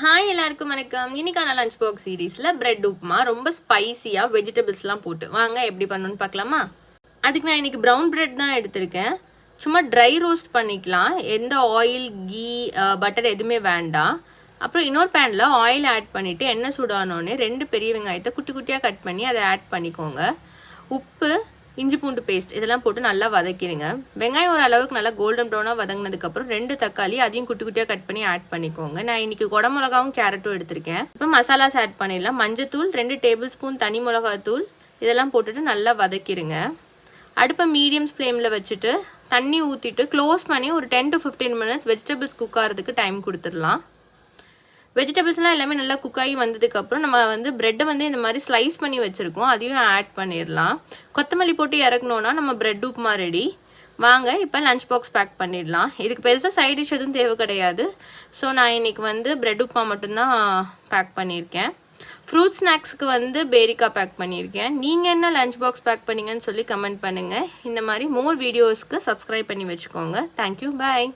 Hi எல்லாருக்கும் வணக்கம். இன்னைக்கான லஞ்ச் பாக்ஸ் சீரீஸில் பிரெட் உப்புமா ரொம்ப ஸ்பைசியாக வெஜிடபிள்ஸ்லாம் போட்டு வாங்க எப்படி பண்ணணும்னு பார்க்கலாமா. அதுக்கு நான் இன்னைக்கு ப்ரௌன் பிரெட் தான் எடுத்திருக்கேன். சும்மா ட்ரை ரோஸ்ட் பண்ணிக்கலாம், எந்த ஆயில் கீ பட்டர் எதுவுமே வேண்டாம். அப்புறம் இன்னொரு பேனில் ஆயில் ஆட் பண்ணிவிட்டு எண்ணெய் சூடானோடனே 2 பெரிய வெங்காயத்தை குட்டி குட்டியாக கட் பண்ணி அதை ஆட் பண்ணிக்கோங்க. உப்பு, இஞ்சி பூண்டு பேஸ்ட் இதெல்லாம் போட்டு நல்லா வதக்கிடுங்க. வெங்காயம் ஒரு அளவுக்கு நல்லா கோல்டன் ப்ரௌனாக வதங்கினதுக்கப்புறம் 2 தக்காளி அதையும் குட்டி குட்டியாக கட் பண்ணி ஆட் பண்ணிக்கோங்க. நான் இன்னைக்கு குடமிளகாவும் கேரட்டும் எடுத்திருக்கேன். இப்போ மசாலாஸ் ஆட் பண்ணிடலாம். மஞ்சத்தூள், 2 டேபிள் ஸ்பூன் தனி மிளகாத்தூள் இதெல்லாம் போட்டுட்டு நல்லா வதக்கிடுங்க. அடுப்பை மீடியம் ஃப்ளேமில் வச்சுட்டு தண்ணி ஊற்றிட்டு க்ளோஸ் பண்ணி ஒரு 10 to 15 மினிட்ஸ் வெஜிடபிள்ஸ் குக் ஆகிறதுக்கு டைம் கொடுத்துடலாம். வெஜிடபிள்ஸ்லாம் எல்லாமே நல்லா குக் ஆகி வந்ததுக்கப்புறம் நம்ம ப்ரெட்டை இந்த மாதிரி ஸ்லைஸ் பண்ணி வச்சுருக்கோம், அதையும் ஆட் பண்ணிடலாம். கொத்தமல்லி போட்டு இறக்கணுன்னா நம்ம ப்ரெட் உப்புமா ரெடி. வாங்க இப்போ லஞ்ச் பாக்ஸ் பேக் பண்ணிடலாம். இதுக்கு பெருசாக சைட் டிஷ் எதுவும் தேவை கிடையாது. ஸோ நான் இன்றைக்கி ப்ரெட் உப்புமா மட்டும்தான் பேக் பண்ணியிருக்கேன். ஃப்ரூட் ஸ்நாக்ஸுக்கு பேரிக்காய் பேக் பண்ணியிருக்கேன். நீங்கள் என்ன லஞ்ச் பாக்ஸ் பேக் பண்ணீங்கன்னு சொல்லி கமெண்ட் பண்ணுங்கள். இந்த மாதிரி மோர் வீடியோஸ்க்கு சப்ஸ்கிரைப் பண்ணி வச்சுக்கோங்க. தேங்க்யூ, பாய்.